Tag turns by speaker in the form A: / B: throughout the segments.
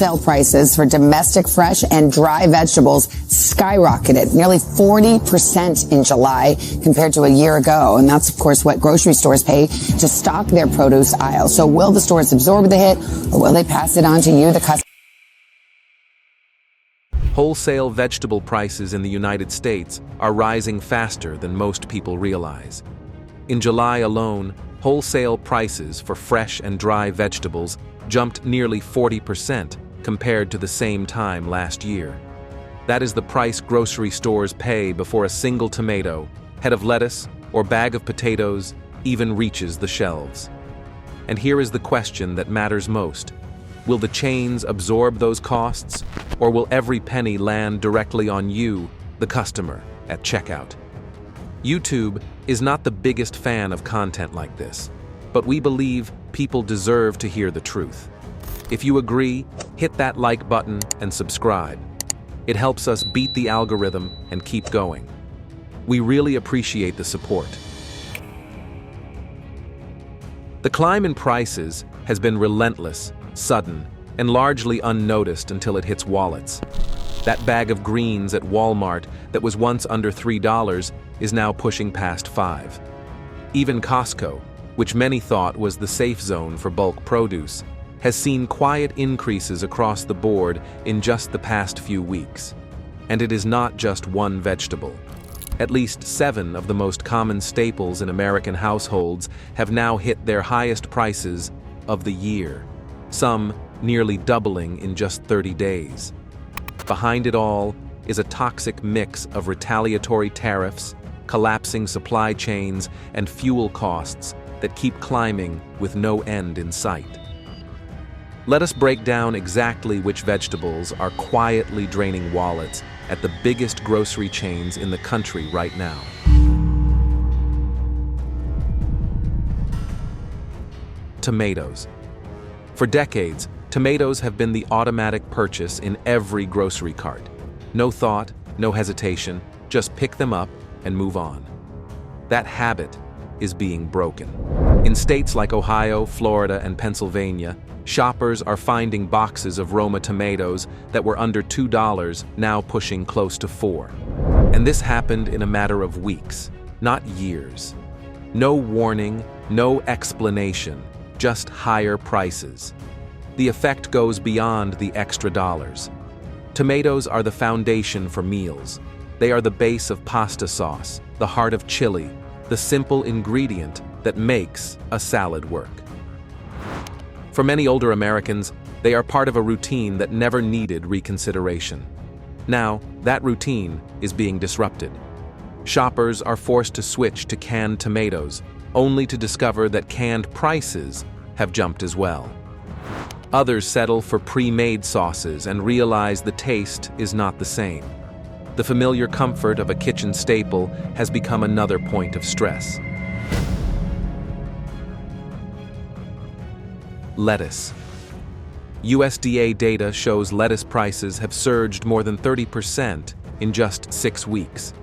A: wholesale prices for domestic fresh and dry vegetables skyrocketed nearly 40% in July compared to a year ago. And that's, of course, what grocery stores pay to stock their produce aisle. So will the stores absorb the hit, or will they pass it on to you, the customer?
B: Wholesale vegetable prices in the United States are rising faster than most people realize. In July alone, wholesale prices for fresh and dry vegetables jumped nearly 40% compared to the same time last year. That is the price grocery stores pay before a single tomato, head of lettuce, or bag of potatoes even reaches the shelves. And here is the question that matters most. Will the chains absorb those costs, or will every penny land directly on you, the customer, at checkout? YouTube is not the biggest fan of content like this, but we believe people deserve to hear the truth. If you agree, hit that like button and subscribe. It helps us beat the algorithm and keep going. We really appreciate the support. The climb in prices has been relentless, sudden, and largely unnoticed until it hits wallets. That bag of greens at Walmart that was once under $3 is now pushing past $5. Even Costco, which many thought was the safe zone for bulk produce, has seen quiet increases across the board in just the past few weeks. And it is not just one vegetable. At least 7 of the most common staples in American households have now hit their highest prices of the year, some nearly doubling in just 30 days. Behind it all is a toxic mix of retaliatory tariffs, collapsing supply chains, and fuel costs that keep climbing with no end in sight. Let us break down exactly which vegetables are quietly draining wallets at the biggest grocery chains in the country right now. Tomatoes. For decades, tomatoes have been the automatic purchase in every grocery cart. No thought, no hesitation, just pick them up and move on. That habit is being broken. In states like Ohio, Florida, and Pennsylvania, shoppers are finding boxes of Roma tomatoes that were under $2 now pushing close to $4. And this happened in a matter of weeks, not years. No warning, no explanation, just higher prices. The effect goes beyond the extra dollars. Tomatoes are the foundation for meals. They are the base of pasta sauce, the heart of chili, the simple ingredient that makes a salad work. For many older Americans, they are part of a routine that never needed reconsideration. Now, that routine is being disrupted. Shoppers are forced to switch to canned tomatoes, only to discover that canned prices have jumped as well. Others settle for pre-made sauces and realize the taste is not the same. The familiar comfort of a kitchen staple has become another point of stress. Lettuce. USDA data shows lettuce prices have surged more than 30% in just 6 weeks.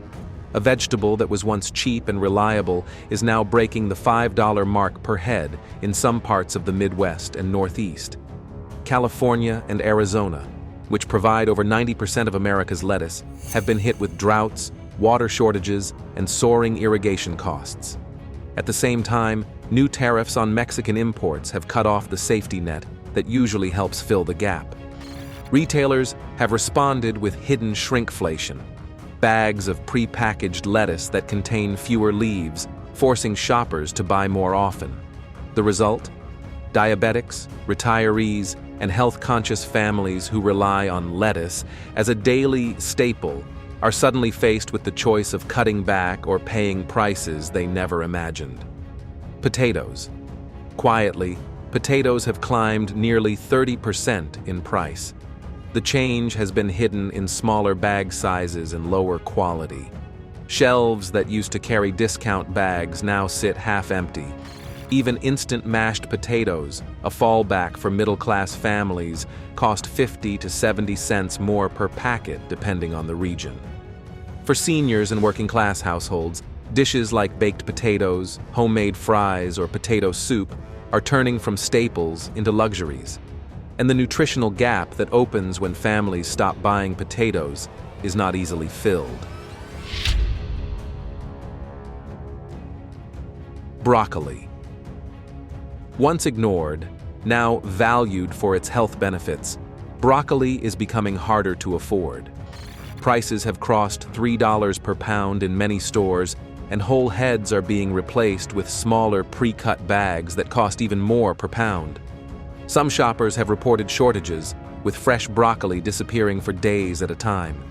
B: A vegetable that was once cheap and reliable is now breaking the $5 mark per head in some parts of the Midwest and Northeast. California and Arizona, which provide over 90% of America's lettuce, have been hit with droughts, water shortages, and soaring irrigation costs. At the same time, new tariffs on Mexican imports have cut off the safety net that usually helps fill the gap. Retailers have responded with hidden shrinkflation, bags of pre-packaged lettuce that contain fewer leaves, forcing shoppers to buy more often. The result? Diabetics, retirees, and health-conscious families who rely on lettuce as a daily staple are suddenly faced with the choice of cutting back or paying prices they never imagined. Potatoes. Quietly, potatoes have climbed nearly 30% in price. The change has been hidden in smaller bag sizes and lower quality. Shelves that used to carry discount bags now sit half-empty. Even instant mashed potatoes, a fallback for middle-class families, cost 50 to 70 cents more per packet depending on the region. For seniors and working-class households, dishes like baked potatoes, homemade fries, or potato soup are turning from staples into luxuries. And the nutritional gap that opens when families stop buying potatoes is not easily filled. Broccoli. Once ignored, now valued for its health benefits, broccoli is becoming harder to afford. Prices have crossed $3 per pound in many stores, and whole heads are being replaced with smaller pre-cut bags that cost even more per pound. Some shoppers have reported shortages, with fresh broccoli disappearing for days at a time.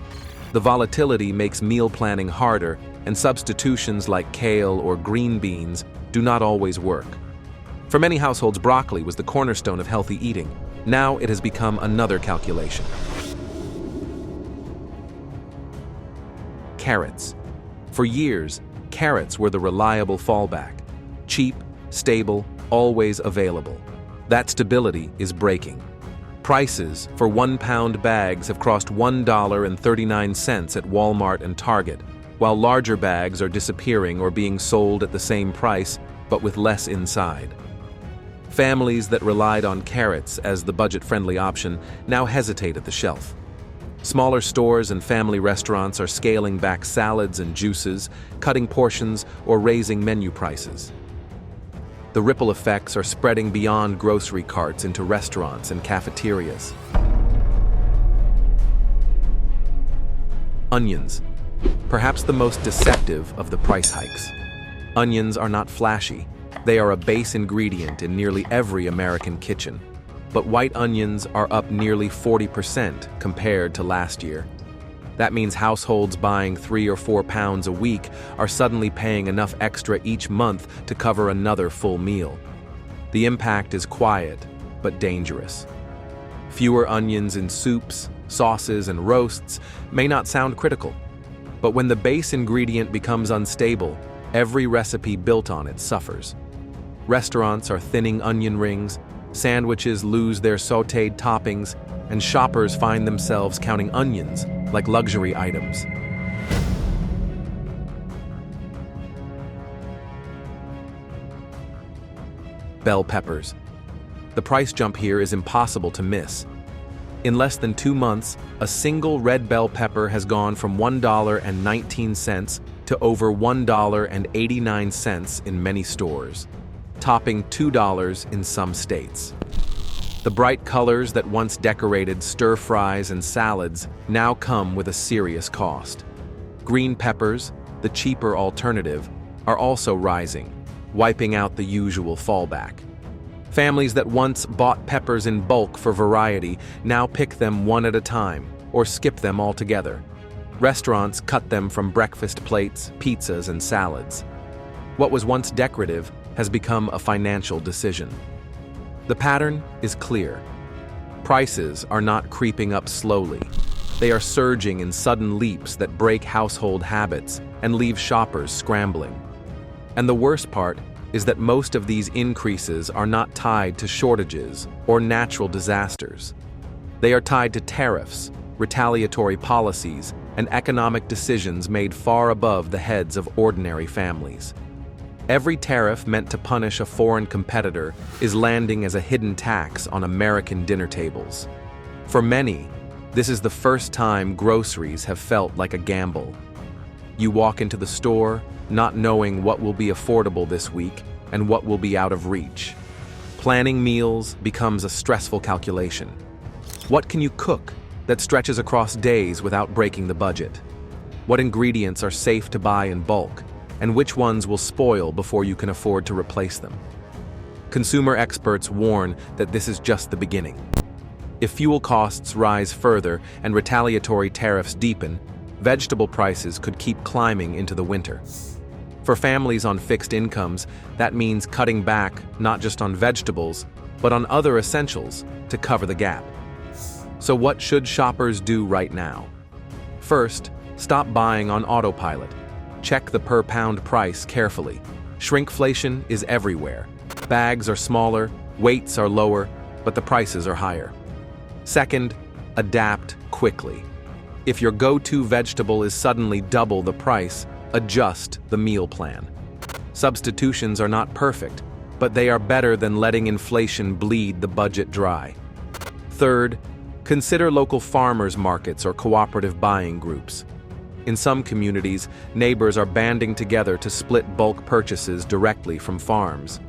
B: The volatility makes meal planning harder, and substitutions like kale or green beans do not always work. For many households, broccoli was the cornerstone of healthy eating. Now it has become another calculation. Carrots. For years, carrots were the reliable fallback. Cheap, stable, always available. That stability is breaking. Prices for 1-pound bags have crossed $1.39 at Walmart and Target, while larger bags are disappearing or being sold at the same price, but with less inside. Families that relied on carrots as the budget-friendly option now hesitate at the shelf. Smaller stores and family restaurants are scaling back salads and juices, cutting portions, or raising menu prices. The ripple effects are spreading beyond grocery carts into restaurants and cafeterias. Onions. Perhaps the most deceptive of the price hikes. Onions are not flashy. They are a base ingredient in nearly every American kitchen. But white onions are up nearly 40% compared to last year. That means households buying 3 or 4 pounds a week are suddenly paying enough extra each month to cover another full meal. The impact is quiet, but dangerous. Fewer onions in soups, sauces, and roasts may not sound critical, but when the base ingredient becomes unstable, every recipe built on it suffers. Restaurants are thinning onion rings, sandwiches lose their sautéed toppings, and shoppers find themselves counting onions like luxury items. Bell peppers. The price jump here is impossible to miss. In less than 2 months, a single red bell pepper has gone from $1.19 to over $1.89 in many stores, topping $2 in some states. The bright colors that once decorated stir-fries and salads now come with a serious cost. Green peppers, the cheaper alternative, are also rising, wiping out the usual fallback. Families that once bought peppers in bulk for variety now pick them one at a time or skip them altogether. Restaurants cut them from breakfast plates, pizzas, and salads. What was once decorative has become a financial decision. The pattern is clear. Prices are not creeping up slowly. They are surging in sudden leaps that break household habits and leave shoppers scrambling. And the worst part is that most of these increases are not tied to shortages or natural disasters. They are tied to tariffs, retaliatory policies, and economic decisions made far above the heads of ordinary families. Every tariff meant to punish a foreign competitor is landing as a hidden tax on American dinner tables. For many, this is the first time groceries have felt like a gamble. You walk into the store not knowing what will be affordable this week and what will be out of reach. Planning meals becomes a stressful calculation. What can you cook that stretches across days without breaking the budget? What ingredients are safe to buy in bulk? And which ones will spoil before you can afford to replace them? Consumer experts warn that this is just the beginning. If fuel costs rise further and retaliatory tariffs deepen, vegetable prices could keep climbing into the winter. For families on fixed incomes, that means cutting back not just on vegetables, but on other essentials to cover the gap. So what should shoppers do right now? First, stop buying on autopilot. Check the per-pound price carefully. Shrinkflation is everywhere. Bags are smaller, weights are lower, but the prices are higher. Second, adapt quickly. If your go-to vegetable is suddenly double the price, adjust the meal plan. Substitutions are not perfect, but they are better than letting inflation bleed the budget dry. Third, consider local farmers markets or cooperative buying groups. In some communities, neighbors are banding together to split bulk purchases directly from farms.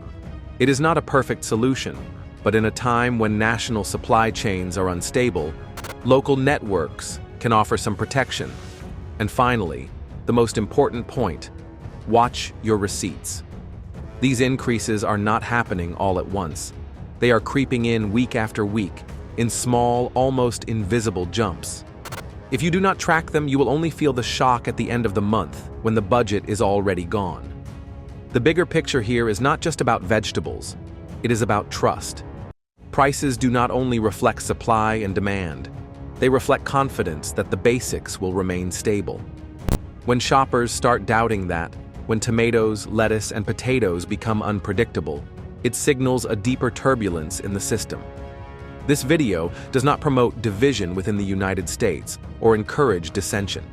B: It is not a perfect solution, but in a time when national supply chains are unstable, local networks can offer some protection. And finally, the most important point, watch your receipts. These increases are not happening all at once. They are creeping in week after week, in small, almost invisible jumps. If you do not track them, you will only feel the shock at the end of the month, when the budget is already gone. The bigger picture here is not just about vegetables, it is about trust. Prices do not only reflect supply and demand, they reflect confidence that the basics will remain stable. When shoppers start doubting that, when tomatoes, lettuce, and potatoes become unpredictable, it signals a deeper turbulence in the system. This video does not promote division within the United States or encourage dissension.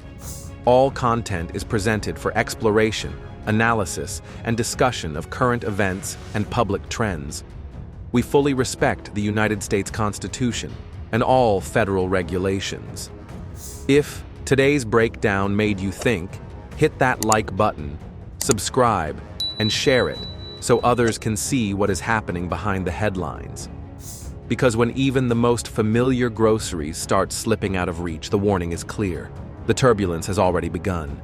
B: All content is presented for exploration, analysis, and discussion of current events and public trends. We fully respect the United States Constitution and all federal regulations. If today's breakdown made you think, hit that like button, subscribe, and share it so others can see what is happening behind the headlines. Because when even the most familiar groceries start slipping out of reach, the warning is clear. The turbulence has already begun.